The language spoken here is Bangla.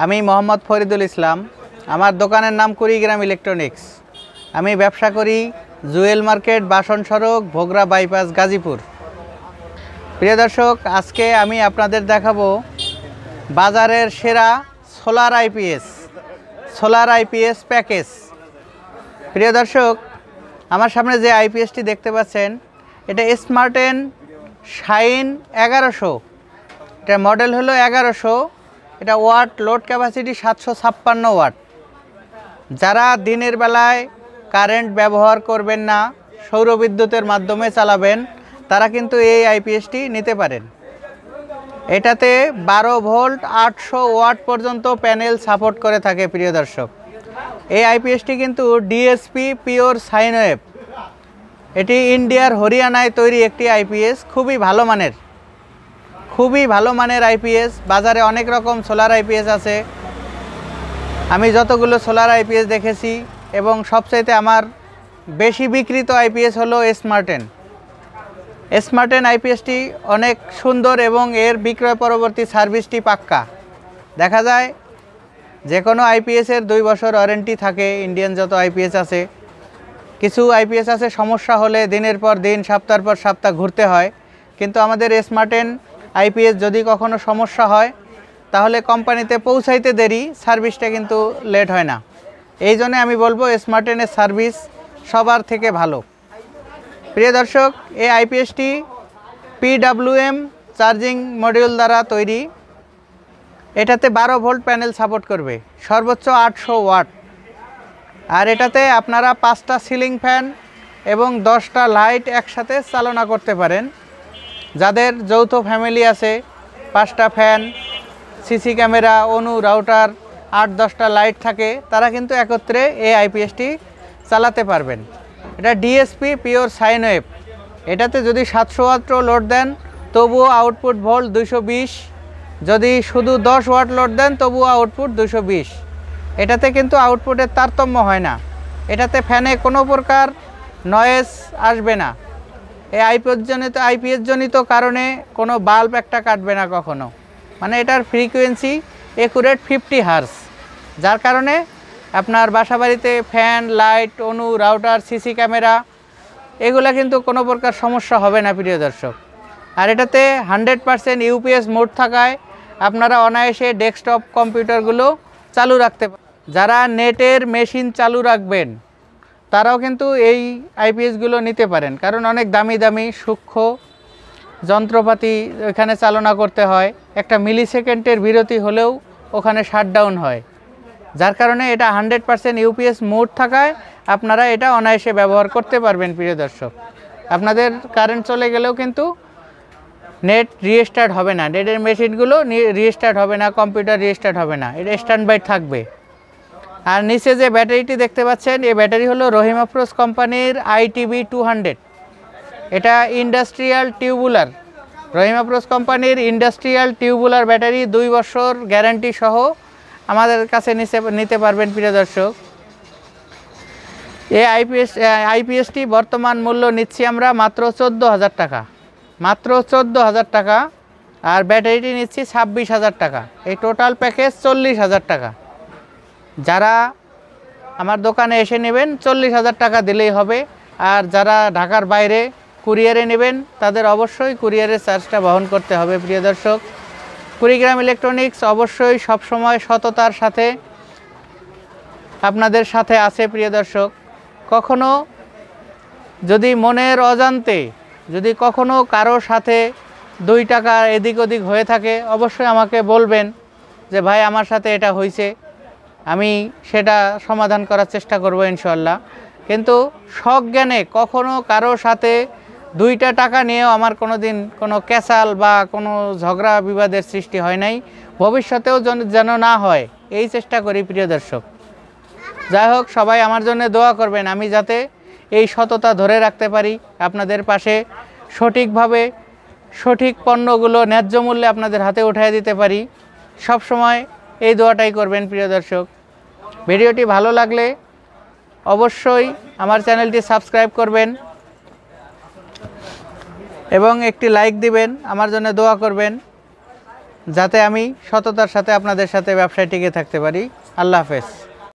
আমি মোহাম্মদ ফরিদুল ইসলাম। আমার দোকানের নাম কুড়িগ্রাম ইলেকট্রনিক্স। আমি ব্যবসা করি জুয়েল মার্কেট, বাসন সড়ক, ভোগড়া বাইপাস, গাজীপুর। প্রিয় দর্শক, আজকে আমি আপনাদের দেখাবো বাজারের সেরা সোলার আইপিএস প্যাকেজ। প্রিয় দর্শক, আমার সামনে যে আইপিএসটি দেখতে পাচ্ছেন, এটা স্মার্টেন শাইন 1100। এটা মডেল হলো 1100। এটা ওয়াট লোড ক্যাপাসিটি 756 ওয়াট। যারা দিনের বেলায় কারেন্ট ব্যবহার করবেন না, সৌরবিদ্যুতের মাধ্যমে চালাবেন, তারা কিন্তু এই আইপিএসটি নিতে পারেন। এটাতে 12 ভোল্ট 800 ওয়াট পর্যন্ত প্যানেল সাপোর্ট করে থাকে। প্রিয় দর্শক, এই আইপিএসটি কিন্তু ডিএসপি পিওর সাইন ওয়েভ। এটি ইন্ডিয়ার হরিয়ানায় তৈরি একটি আইপিএস। খুবই ভালো মানের আইপিএস। বাজারে অনেক রকম সোলার আইপিএস আছে। আমি যতগুলো সোলার আইপিএস দেখেছি এবং সবচাইতে আমার বেশি বিক্রিত আইপিএস হলো স্মার্টেন আইপিএসটি অনেক সুন্দর এবং এর বিক্রয় পরবর্তী সার্ভিসটি পাক্কা। দেখা যায় যে কোনো আইপিএসের 2 বছর ওয়ারেন্টি থাকে। ইন্ডিয়ান যত আইপিএস আছে, কিছু আইপিএস আছে সমস্যা হলে দিনের পর দিন, সপ্তাহের পর সপ্তাহ ঘুরতে হয়। কিন্তু আমাদের স্মার্টেন আইপিএস যদি কখনো সমস্যা হয়, তাহলে কোম্পানিতে পৌঁছাইতে দেরি, সার্ভিসটা কিন্তু লেট হয় না। এই জন্য আমি বলবো স্মার্টেনের সার্ভিস সবার থেকে ভালো। প্রিয় দর্শক, এই আইপিএসটি PWM চার্জিং মডিউল দ্বারা তৈরি। এটাতে 12 ভোল্ট প্যানেল সাপোর্ট করবে, সর্বোচ্চ 800 ওয়াট। আর এটাতে আপনারা 5টা সিলিং ফ্যান এবং 10টা লাইট একসাথে চালনা করতে পারেন। যাদের যৌথ ফ্যামিলি আছে, 5টা ফ্যান, সিসি ক্যামেরা, অনু রাউটার, 8-10টা লাইট থাকে, তারা কিন্তু একত্রে এই আইপিএসটি চালাতে পারবেন। এটা ডিএসপি পিওর সাইন ওয়েভ। এটাতে যদি 700 ওয়াটও লোড দেন, তবুও আউটপুট ভোল্ট 220। যদি শুধু 10 ওয়াট লোড দেন, তবুও আউটপুট 220। এটাতে কিন্তু আউটপুটের তারতম্য হয় না। এটাতে ফ্যানে কোনো প্রকার নয়েজ আসবে না। এই আইপিএস জনিত কারণে কোনো বাল্ব একটা কাটবে না কখনো। মানে এটার ফ্রিকোয়েন্সি একুরেট 50 হার্জ, যার কারণে আপনার বাসাবাড়িতে ফ্যান, লাইট, অনু রাউটার, সিসি ক্যামেরা, এগুলা কিন্তু কোনো প্রকার সমস্যা হবে না। প্রিয় দর্শক, আর এটাতে 100% ইউপিএস মোড থাকায় আপনারা অনায়াসে ডেস্কটপ কম্পিউটারগুলো চালু রাখতে পারেন। যারা নেটের মেশিন চালু রাখবেন, তারাও কিন্তু এই আইপিএসগুলো নিতে পারেন। কারণ অনেক দামি সূক্ষ্ম যন্ত্রপাতি এখানে চালনা করতে হয়। একটা মিলিসেকেন্ডের বিরতি হলেও ওখানে শাটডাউন হয়, যার কারণে এটা 100% ইউপিএস মোড থাকায় আপনারা এটা অনায়াসে ব্যবহার করতে পারবেন। প্রিয় দর্শক, আপনাদের কারেন্ট চলে গেলেও কিন্তু নেট রিস্টার্ট হবে না, নেটের মেশিনগুলো রিস্টার্ট হবে না, কম্পিউটার রিস্টার্ট হবে না, এটা স্ট্যান্ড বাই থাকবে। আর নিচে যে ব্যাটারিটি দেখতে পাচ্ছেন, এই ব্যাটারি হলো রহিম আফরোজ কোম্পানির ITB200। এটা ইন্ডাস্ট্রিয়াল টিউবুলার, রহিম আফরোজ কোম্পানির ইন্ডাস্ট্রিয়াল টিউবুলার ব্যাটারি। 2 বছর গ্যারান্টি সহ আমাদের কাছে নিতে পারবেন। প্রিয় দর্শক, এই আইপিএসটি বর্তমান মূল্য নিচ্ছি আমরা মাত্র 14,000 টাকা, মাত্র 14,000 টাকা। আর ব্যাটারিটি নিচ্ছি 26,000 টাকা। এই টোটাল প্যাকেজ 40,000 টাকা। যারা আমার দোকানে এসে নেবেন, 40,000 টাকা দিলেই হবে। আর যারা ঢাকার বাইরে কুরিয়ারে নেবেন, তাদের অবশ্যই কুরিয়ারের চার্জটা বহন করতে হবে। প্রিয় দর্শক, কুড়িগ্রাম ইলেকট্রনিক্স অবশ্যই সবসময় সততার সাথে আপনাদের সাথে আছে। প্রিয় দর্শক, কখনো যদি মনের অজান্তে যদি কখনো কারো সাথে 2 টাকা এদিক ওদিক হয়ে থাকে, অবশ্যই আমাকে বলবেন যে ভাই আমার সাথে এটা হয়েছে, আমি সেটা সমাধান করার চেষ্টা করব ইনশাল্লাহ। কিন্তু সজ্ঞানে কখনো কারো সাথে 2টা টাকা নিয়েও আমার কোনো দিন কোনো ক্যাসাল বা কোনো ঝগড়া বিবাদের সৃষ্টি হয় নাই, ভবিষ্যতেও যেন না হয় এই চেষ্টা করি। প্রিয় দর্শক, যাই হোক, সবাই আমার জন্য দোয়া করবেন, আমি যাতে এই সততা ধরে রাখতে পারি, আপনাদের পাশে সঠিকভাবে সঠিক পণ্যগুলো ন্যায্য মূল্যে আপনাদের হাতে উঠিয়ে দিতে পারি। সব সময় এই দোয়াটাই করবেন। প্রিয় দর্শক, ভিডিওটি ভালো লাগলে অবশ্যই আমার চ্যানেলটি সাবস্ক্রাইব করবেন এবং একটি লাইক দিবেন, আমার জন্য দোয়া করবেন। যাতে আমি সততার সাথে আপনাদের সাথে ব্যবসায় টিকে থাকতে পারি। আল্লাহ হাফেজ।